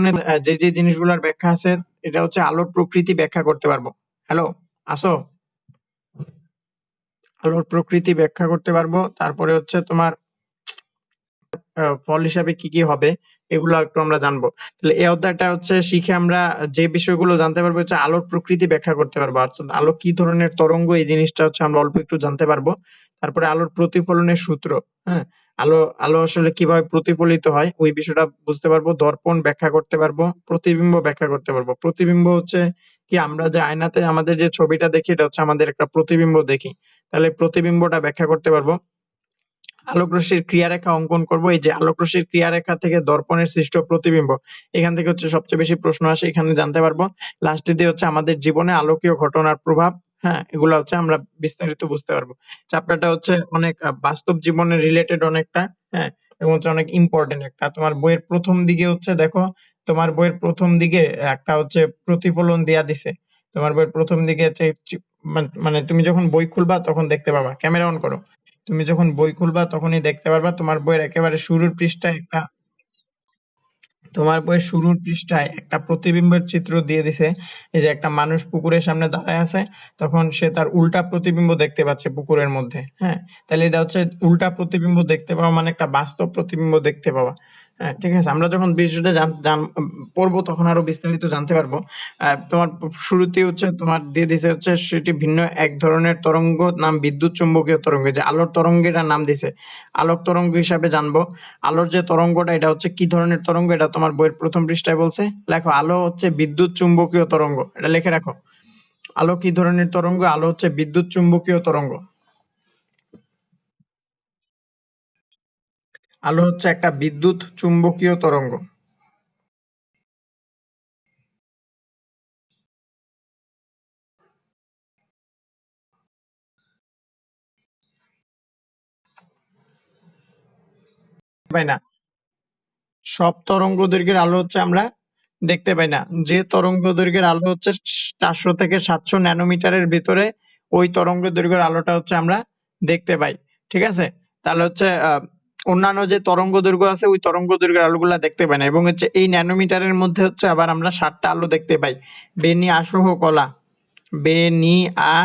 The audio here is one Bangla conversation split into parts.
ধরনের যে যে জিনিসগুলোর ব্যাখ্যা আছে এটা হচ্ছে আলোর প্রকৃতি ব্যাখ্যা করতে পারবো। হ্যালো, আসো? আলোর প্রকৃতি ব্যাখ্যা করতে পারবো। তারপরে হচ্ছে তোমার ফল হিসাবে কি কি হবে এগুলো একটু আমরা জানবো। তাহলে এই অধ্যায়টা হচ্ছে শিখে আমরা যে বিষয়গুলো জানতে পারবো হচ্ছে আলোর প্রকৃতি ব্যাখ্যা করতে পারবো। অর্থাৎ আলো কি ধরনের তরঙ্গ এই জিনিসটা হচ্ছে আমরা অল্প একটু জানতে পারবো। তারপরে আলোর প্রতিফলনের সূত্র, হ্যাঁ? আলো আলো আসলে কিভাবে প্রতিফলিত হয় ওই বিষয়টা বুঝতে পারবো। দর্পণ ব্যাখ্যা করতে পারবো, প্রতিবিম্ব ব্যাখ্যা করতে পারবো। প্রতিবিম্ব হচ্ছে কি আমরা যে আয়নাতে আমাদের যে ছবিটা দেখি এটা হচ্ছে আমাদের একটা প্রতিবিম্ব দেখি। তাহলে প্রতিবিম্বটা ব্যাখ্যা করতে পারবো। আলোক রশ্মির ক্রিয়ারেখা অঙ্কন করব। এই যে আলোক রশ্মির ক্রিয়ারেখা থেকে দর্পণের সৃষ্ট প্রতিবিম্ব, এখান থেকে হচ্ছে সবচেয়ে বেশি প্রশ্ন আসে, এখানে জানতে পারবো। লাস্টে দিয়ে হচ্ছে আমাদের জীবনে আলোকীয় ঘটনার প্রভাব, হ্যাঁ, এগুলা হচ্ছে আমরা বিস্তারিত বুঝতে পারবো। চ্যাপ্টারটা হচ্ছে অনেক বাস্তব জীবনের রিলেটেড অনেকটা, হ্যাঁ, এবং হচ্ছে অনেক ইম্পর্টেন্ট একটা। তোমার বইয়ের প্রথম দিকে হচ্ছে দেখো, তোমার বইয়ের প্রথম দিকে একটা হচ্ছে প্রতিফলন দেয়া দিছে। তোমার বইয়ের প্রথম দিকে হচ্ছে মানে তুমি যখন বই খুলবা তখন দেখতে পাবা। ক্যামেরা অন করো। তুমি যখন বই খুলবা তখনই দেখতে পারবা তোমার বইয়ের একেবারে শুরুর পৃষ্ঠায় একটা, তোমার বইয়ের শুরুর পৃষ্ঠায় একটা প্রতিবিম্বের চিত্র দিয়ে দিছে। এই যে একটা মানুষ পুকুরের সামনে দাঁড়ায় আছে, তখন সে তার উল্টা প্রতিবিম্ব দেখতে পাচ্ছে পুকুরের মধ্যে, হ্যাঁ? তাহলে এটা হচ্ছে উল্টা প্রতিবিম্ব দেখতে পাওয়া মানে একটা বাস্তব প্রতিবিম্ব দেখতে পাওয়া। হ্যাঁ, ঠিক আছে? আমরা যখন বিষয়টা পড়বো তখন আরো বিস্তারিত জানতে পারবো। তোমার শুরুতেই হচ্ছে তোমার দিয়ে দিছে হচ্ছে সেটি ভিন্ন এক ধরনের তরঙ্গ, নাম বিদ্যুৎ চুম্বকীয় তরঙ্গ। যে আলোর তরঙ্গের নাম দিছে আলোক তরঙ্গ হিসাবে জানবো। আলোর যে তরঙ্গটা এটা হচ্ছে কি ধরনের তরঙ্গ এটা তোমার বইয়ের প্রথম পৃষ্ঠায় বলছে। লেখো, আলো হচ্ছে বিদ্যুৎ চুম্বকীয় তরঙ্গ। এটা লিখে রাখো। আলো কি ধরনের তরঙ্গ? আলো হচ্ছে বিদ্যুৎ চুম্বকীয় তরঙ্গ। আলো হচ্ছে একটা বিদ্যুৎ চুম্বকীয় তরঙ্গ। পাই না, সব তরঙ্গ দৈর্ঘ্যের আলো হচ্ছে আমরা দেখতে পাই না। যে তরঙ্গ দৈর্ঘ্যের আলো হচ্ছে 400 থেকে 700 ন্যানোমিটারের ভিতরে, ওই তরঙ্গ দৈর্ঘ্যের আলোটা হচ্ছে আমরা দেখতে পাই। ঠিক আছে? তাহলে হচ্ছে অন্যান্য যে তরঙ্গ দৈর্ঘ্য আছে ওই তরঙ্গ দৈর্ঘ্যের আলোগুলা দেখতে পাই না। এবং হচ্ছে এই ন্যানোমিটারের মধ্যে হচ্ছে আবার আমরা 7টা আলো দেখতে পাই। বেনি আসহ কলা, বেনি আ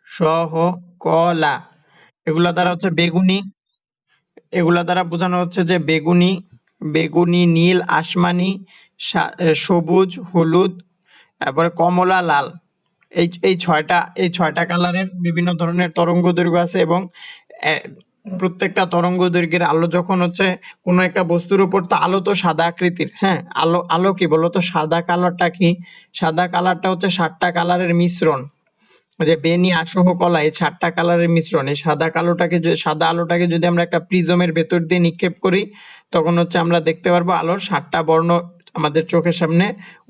সহ কলা, এগুলা দ্বারা হচ্ছে বেগুনি, এগুলা দ্বারা বোঝানো হচ্ছে যে বেগুনি, বেগুনি, নীল, আসমানি, সবুজ, হলুদ, তারপরে কমলা, লাল। এই ছয়টা কালারের বিভিন্ন ধরনের তরঙ্গ দৈর্ঘ্য আছে। এবং আহ, প্রত্যেকটা তরঙ্গ দৈর্ঘ্যের আলো যখন হচ্ছে কোনো একটা বস্তুর উপর, তো আলো তো সাদা আকৃতির, হ্যাঁ? আলো আলো কি বলতো? সাদা কালারটা কি? সাদা কালারটা হচ্ছে 7টা কালারের মিশ্রণ। যে বেনি আসহ কলা, এই 7টা কালারের মিশ্রণ। এই সাদা আলোটাকে যদি আমরা একটা প্রিজমের ভেতর দিয়ে নিক্ষেপ করি, তখন হচ্ছে আমরা দেখতে পারবো আলোর 7টা বর্ণ আমাদের চোখের সামনে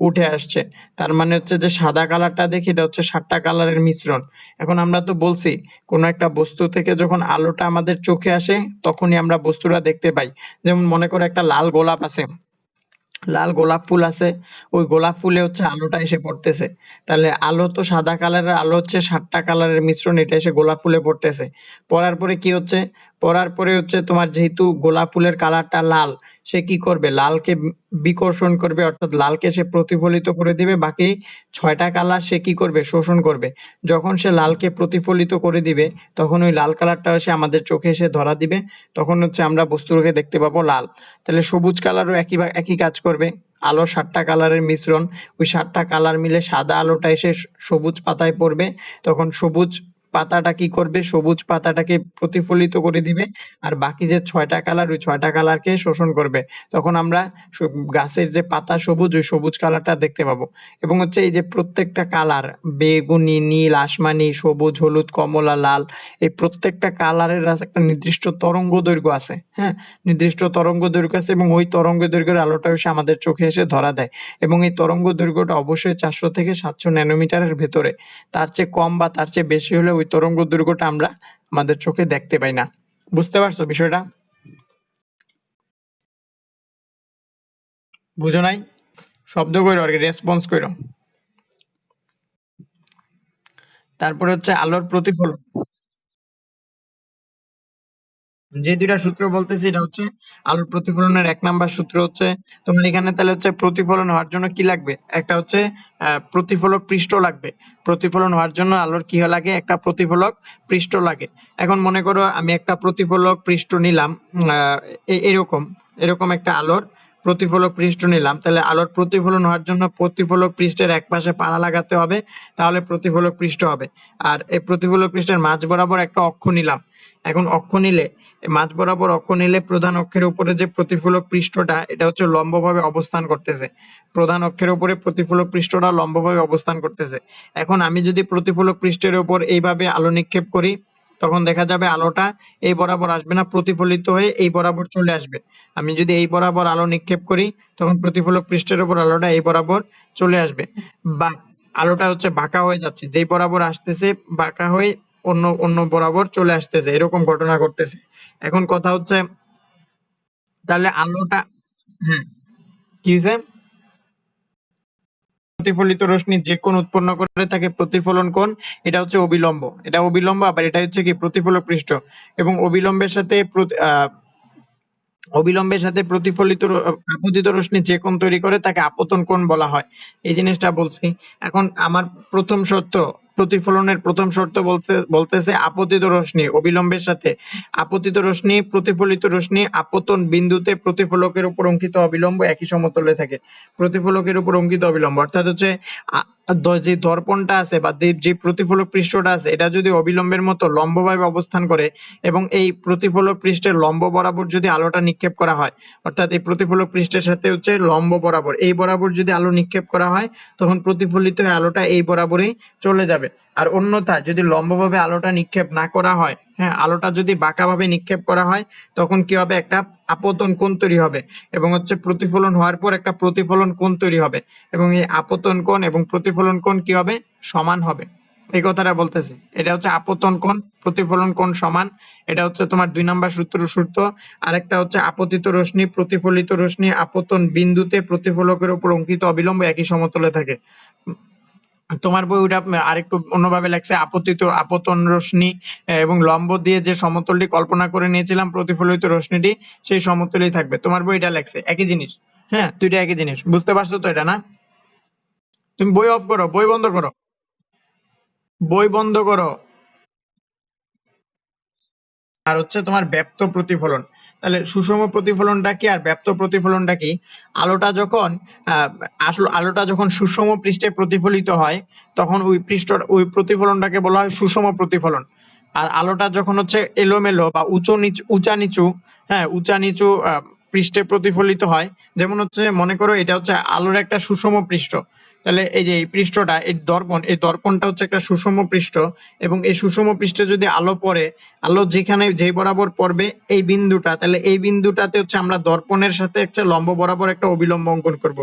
উঠে আসছে। তার মানে হচ্ছে যে সাদা কালারটা দেখি এটা হচ্ছে 7টা কালারের মিশ্রণ। এখন আমরা তো বলছি কোনো একটা বস্তু থেকে যখন আলোটা আমাদের চোখে আসে তখনই আমরা বস্তুটা দেখতে পাই। যেমন মনে করো একটা লাল গোলাপ আছে, লাল গোলাপ ফুল আছে, ওই গোলাপ ফুলে হচ্ছে আলোটা এসে পড়তেছে। তাহলে আলো তো সাদা কালারের আলো হচ্ছে 7টা কালারের মিশ্রণ, এটা এসে গোলাপ ফুলে পড়তেছে। পড়ার পরে কি হচ্ছে? পড়ার পরে হচ্ছে তোমার যেহেতু গোলাপ ফুলের কালারটা লাল, সে কি করবে? লালকে বিকর্ষণ করবে, অর্থাৎ লালকে সে প্রতিফলিত করে দিবে। বাকি 6টা কালার সে কি করবে? শোষণ করবে। যখন সে লালকে প্রতিফলিত করে দিবে তখন ওই লাল কালারটা এসে আমাদের চোখে এসে ধরা দিবে। তখন হচ্ছে আমরা বস্তুকে দেখতে পাবো লাল। তাহলে সবুজ কালারও একই কাজ করবে। আলোর 7টা কালারের মিশ্রণ, ওই 7টা কালার মিলে সাদা আলোটা এসে সবুজ পাতায় পড়বে। তখন সবুজ পাতাটা কি করবে? সবুজ পাতাটাকে প্রতিফলিত করে দিবে। আর বাকি যে 6টা কালার, ওই 6টা কালারকে শোষণ করবে। তখন আমরা গাছের যে পাতা সবুজ, ওই সবুজ কালারটা দেখতে পাবো। এবং হচ্ছে এই যে প্রত্যেকটা কালার, বেগুনি, নীল, আসমানি, সবুজ, হলুদ, কমলা, লাল, এই প্রত্যেকটা কালারের একটা নির্দিষ্ট তরঙ্গ দৈর্ঘ্য আছে, হ্যাঁ? নির্দিষ্ট তরঙ্গ দৈর্ঘ্য আছে এবং ওই তরঙ্গ দৈর্ঘ্যের আলোটা এসে আমাদের চোখে এসে ধরা দেয়। এবং এই তরঙ্গ দৈর্ঘ্যটা অবশ্যই 400 থেকে 700 ন্যানোমিটারের ভেতরে। তার চেয়ে কম বা তার চেয়ে বেশি হলে ওই তরঙ্গ দৈর্ঘ্যটা আমরা আমাদের চোখে দেখতে পাই না। বুঝতে পারছো বিষয়টা? বুঝো নাই? শব্দ কইরো আর কি, রেসপন্স কইরো। তারপরে হচ্ছে আলোর প্রতিফলন। যে দুইটা সূত্র বলতেছি এটা হচ্ছে আলোর প্রতিফলনের 1 নাম্বার সূত্র হচ্ছে তোমার এখানে তাহলে হচ্ছে প্রতিফলন হওয়ার জন্য কি লাগবে, একটা হচ্ছে প্রতিফলক পৃষ্ঠ লাগবে। প্রতিফলন হওয়ার জন্য আলোর কি লাগে, একটা প্রতিফলক পৃষ্ঠ লাগে। এখন মনে করো আমি একটা প্রতিফলক পৃষ্ঠ নিলাম, এরকম এরকম একটা আলোর প্রতিফলক পৃষ্ঠ নিলাম, তাহলে আলোর প্রতিফলন হওয়ার জন্য প্রতিফলক পৃষ্ঠের এক পাশে পাড়া লাগাতে হবে, তাহলে প্রতিফলক পৃষ্ঠ হবে। আর এই প্রতিফলক পৃষ্ঠের মাঝ বরাবর একটা অক্ষ নিলাম। এখন অক্ষ নিলে, মাঝ বরাবর অক্ষ নিলে প্রধান অক্ষের উপরে যে প্রতিফলক পৃষ্ঠটা এটা হচ্ছে লম্বভাবে অবস্থান করতেছে। প্রধান অক্ষের উপরে প্রতিফলক পৃষ্ঠটা লম্বভাবে অবস্থান করতেছে। এখন আমি যদি প্রতিফলক পৃষ্ঠের উপর এইভাবে আলো নিক্ষেপ করি, তখন দেখা যাবে আলোটা এই বরাবর আসবে না, প্রতিফলিত হয়ে এই বরাবর চলে আসবে। আমি যদি এই বরাবর আলো নিক্ষেপ করি, তখন প্রতিফলক পৃষ্ঠের উপর আলোটা এই বরাবর চলে আসবে। বা আলোটা হচ্ছে বাঁকা হয়ে যাচ্ছে, যেই বরাবর আসতেছে বাঁকা হয়ে অন্য অন্য বরাবর চলে আসতেছে, এরকম ঘটনা ঘটতেছে। এখন কথা হচ্ছে তাহলে আলোটা, হ্যাঁ কি হয়েছে, প্রতিফলিত রশ্মি যে কোণ উৎপন্ন করে থাকে প্রতিফলন কোণ, এটা হচ্ছে অবিলম্ব, এটা অবিলম্ব, আবার এটা হচ্ছে কি প্রতিফলক পৃষ্ঠ। এবং অবিলম্বের সাথে অবিলম্বের সাথে প্রতিফলিত আপতিত রশ্মি যে কোণ তৈরি করে তাকে আপতন কোণ বলা হয়। এই জিনিসটা বলছি। এখন আমার প্রথম শর্ত, প্রতিফলনের প্রথম শর্ত বলতেছে আপতিত রশ্মি অবিলম্বের সাথে, আপতিত রশ্মি প্রতিফলিত রশ্মি আপতন বিন্দুতে প্রতিফলকের উপর অঙ্কিত অবিলম্ব একই সমতলে থাকে। প্রতিফলকের উপর অঙ্কিত অবিলম্ব অর্থাৎ হচ্ছে যে দর্পণটা আছে বা যে প্রতিফলক পৃষ্ঠটা আছে এটা যদি অবিলম্বের মতো লম্বভাবে অবস্থান করে এবং এই প্রতিফলক পৃষ্ঠের লম্ব বরাবর যদি আলোটা নিক্ষেপ করা হয়, অর্থাৎ এই প্রতিফলক পৃষ্ঠের সাথে হচ্ছে লম্ব বরাবর, এই বরাবর যদি আলো নিক্ষেপ করা হয়, তখন প্রতিফলিত হয়ে আলোটা এই বরাবরই চলে যাবে। আর অন্যথায় যদি লম্বভাবে আলোটা নিক্ষেপ না করা হয়, হ্যাঁ আলোটা যদি বাঁকাভাবে নিক্ষেপ করা হয়, তখন কি হবে, একটা আপতন কোণ তৈরি হবে এবং হচ্ছে প্রতিফলন হওয়ার পর একটা প্রতিফলন কোণ তৈরি হবে এবং এই আপতন কোণ এবং প্রতিফলন কোণ কি হবে, সমান হবে। এই কথাটা বলতেছি, এটা হচ্ছে আপতন কোণ প্রতিফলন কোণ সমান। এটা হচ্ছে তোমার 2 নাম্বার সূত্র। আরেকটা হচ্ছে আপতিত রশ্মি প্রতিফলিত রশ্মি আপতন বিন্দুতে প্রতিফলকের উপর অঙ্কিত অবিলম্ব একই সমতলে থাকে। তোমার বই ওটা আরেকটু অন্যভাবে লেখছে, আপতন রশ্মি এবং লম্ব দিয়ে যে সমতলটি কল্পনা করে নিয়েছিলাম প্রতিফলিত রশ্মিটি সেই সমতলেই থাকবে। তোমার বই এটা লেখছে একই জিনিস। হ্যাঁ দুইটা একই জিনিস, বুঝতে পারছো তো এটা, না? তুমি বই অফ করো, বই বন্ধ করো, বই বন্ধ করো। আর হচ্ছে তোমার ব্যাপ্ত প্রতিফলন, তাহলে সুষম প্রতিফলনটা কি আর ব্যাপ্ত প্রতিফলনটা কি? আলোটা যখন আসলে আলোটা যখন সুষম পৃষ্ঠে প্রতিফলিত হয়, তখন ওই প্রতিফলনটাকে বলা হয় সুষম প্রতিফলন। আর আলোটা যখন হচ্ছে এলোমেলো বা উঁচা নিচু, হ্যাঁ উঁচা নিচু পৃষ্ঠে প্রতিফলিত হয়, যেমন হচ্ছে মনে করো এটা হচ্ছে আলোর একটা সুষম পৃষ্ঠ, তাহলে এই যে এই পৃষ্ঠটা, এই দর্পণটা হচ্ছে একটা সুষম পৃষ্ঠ এবং এই সুষম পৃষ্ঠে যদি আলো পড়ে, আলো যেখানে যে বরাবর পড়বে এই বিন্দুটা, তাহলে এই বিন্দুটাতে হচ্ছে আমরা দর্পণের সাথে একটা লম্ব বরাবর একটা অবিলম্ব অঙ্কন করব।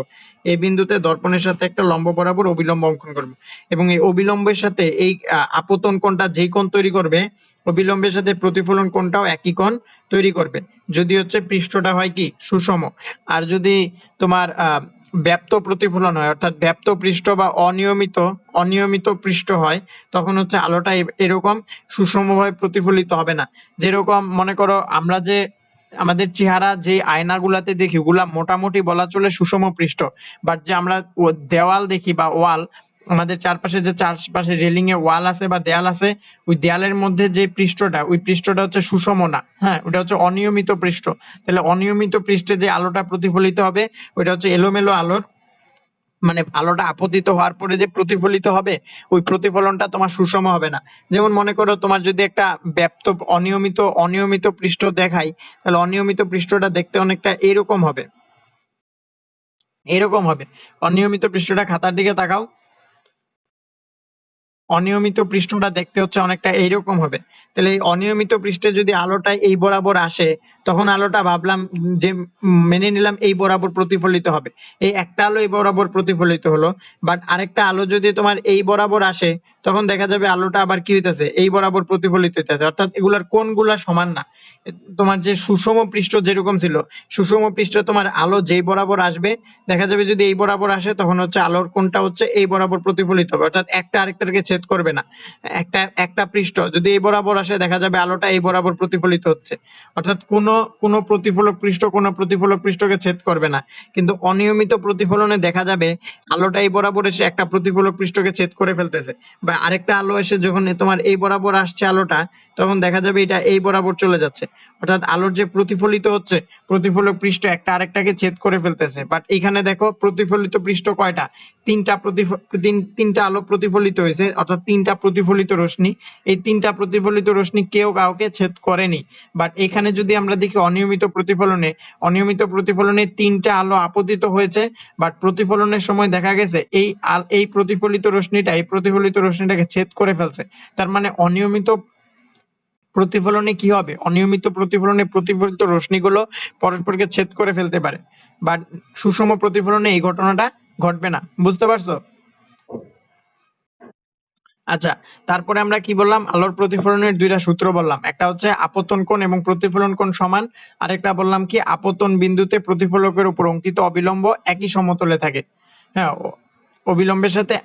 এই বিন্দুতে দর্পণের সাথে একটা লম্ব বরাবর অবিলম্ব অঙ্কন করব এবং এই অবিলম্বের সাথে এই আপতন কোণটা যেই কোণ তৈরি করবে, অবিলম্বের সাথে প্রতিফলন কোণটাও একই কোণ তৈরি করবে, যদি হচ্ছে পৃষ্ঠটা হয় কি সুষম। আর যদি তোমার ব্যাপ্ত প্রতিফলন হয়, অর্থাৎ ব্যাপ্ত পৃষ্ঠ বা অনিয়মিত পৃষ্ঠ হয়, তখন হচ্ছে আলোটা এরকম সুষমভাবে প্রতিফলিত হবে না। যেরকম মনে করো আমরা যে আমাদের চেহারা যে আয়নাগুলাতে দেখি ওগুলা মোটামুটি বলা চলে সুষম পৃষ্ঠ, বাট যে আমরা দেওয়াল দেখি বা ওয়াল, আমাদের চারপাশে রেলিং এ ওয়াল আছে বা দেয়াল আছে, ওই দেয়ালের মধ্যে যে পৃষ্ঠটা, ওই পৃষ্ঠটা হচ্ছে সুষম না, হ্যাঁ ওটা হচ্ছে অনিয়মিত পৃষ্ঠ। তাহলে অনিয়মিত পৃষ্ঠে যে আলোটা প্রতিফলিত হবে ওইটা হচ্ছে এলোমেলো আলোর, মানে আলোটা আপতিত হওয়ার পরে যে প্রতিফলিত হবে ওই প্রতিফলনটা তোমার সুষম হবে না। যেমন মনে করো তোমার যদি একটা ব্যাপ্ত অনিয়মিত পৃষ্ঠ দেখাই, তাহলে অনিয়মিত পৃষ্ঠটা দেখতে অনেকটা এরকম হবে, এরকম হবে। অনিয়মিত পৃষ্ঠটা খাতার দিকে তাকাও, অনিয়মিত পৃষ্ঠটা দেখতে হচ্ছে অনেকটা এইরকম হবে। তাহলে এই অনিয়মিত পৃষ্ঠে যদি আলোটা এই বরাবর আসে, তখন আলোটা ভাবলাম যে মেনে নিলাম এই বরাবর প্রতিফলিত হবে, এই একটা আলো এই বরাবর প্রতিফলিত হলো। বাট আরেকটা আলো যদি তোমার এই বরাবর আসে, তখন দেখা যাবে আলোটা আবার কি হইতেছে, এই বরাবর প্রতিফলিত হইতেছে, অর্থাৎ এগুলার কোণগুলা সমান না। তোমার যে সুষম পৃষ্ঠ যেরকম ছিল, সুষম পৃষ্ঠে তোমার আলো যেই বরাবর আসবে, দেখা যাবে যদি এই বরাবর আসে তখন হচ্ছে আলোর কোণটা হচ্ছে এই বরাবর প্রতিফলিত হবে, অর্থাৎ একটা আরেকটাকে ছেদ করবে না। একটা পৃষ্ঠ যদি এই বরাবর আসে, দেখা যাবে আলোটা এই বরাবর প্রতিফলিত হচ্ছে, অর্থাৎ কোনো প্রতিফলক পৃষ্ঠ কোনো প্রতিফলক পৃষ্ঠকে ছেদ করবে না। কিন্তু অনিয়মিত প্রতিফলনে দেখা যাবে আলোটা এই বরাবর এসে একটা প্রতিফলক পৃষ্ঠকে ছেদ করে ফেলতেছে, বা আরেকটা আলো এসে যখন তোমার এই বরাবর আসছে আলোটা, তখন দেখা যাবে এটা এই বরাবর চলে যাচ্ছে, অর্থাৎ আলোর যে প্রতিফলিত হচ্ছে, প্রতিফলক পৃষ্ঠ একটা আরেকটাকে ছেদ করে ফেলতেছে। বাট এখানে দেখো প্রতিফলিত পৃষ্ঠ কয়টা, তিনটা আলো প্রতিফলিত হয়েছে, অর্থাৎ তিনটা প্রতিফলিত রশ্মি। এই তিনটা প্রতিফলিত রশ্মি কেউ কাউকে ছেদ করেনি। বাট এখানে যদি আমরা দেখি অনিয়মিত প্রতিফলনে তিনটা আলো আপতিত হয়েছে, বাট প্রতিফলনের সময় দেখা গেছে এই প্রতিফলিত রশ্মিটাকে ছেদ করে ফেলছে। তার মানে অনিয়মিত প্রতিফলনে কি হবে, অনিয়মিত প্রতিফলনে প্রতিফলিত রশ্মিগুলো পরস্পরকে ছেদ করে ফেলতে পারে, বাট সুষম প্রতিফলনে এই ঘটনাটা ঘটবে না। বুঝতে পারছো? আচ্ছা, তারপরে আমরা কি বললাম, আলোর প্রতিফলনের দুইটা সূত্র বললাম, একটা হচ্ছে আপতন কোণ এবং প্রতিফলন কোণ সমান, আরেকটা বললাম কি আপতন বিন্দুতে প্রতিফলকের উপর অঙ্কিত অবিলম্ব একই সমতলে থাকে। হ্যাঁ, অবিলম্বের সাথে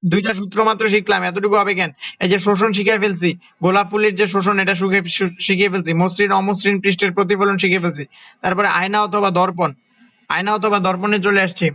দুইটা সূত্র মাত্র শিখলাম, এতটুকু হবে কেন? এই যে শোষণ শিখে ফেলছি, গোলাপ ফুলের যে শোষণ এটা শিখে ফেলছি, মসৃণ অমসৃণ পৃষ্ঠের প্রতিফলন শিখে ফেলছি, তারপরে আয়না অথবা দর্পণে চলে আসছি।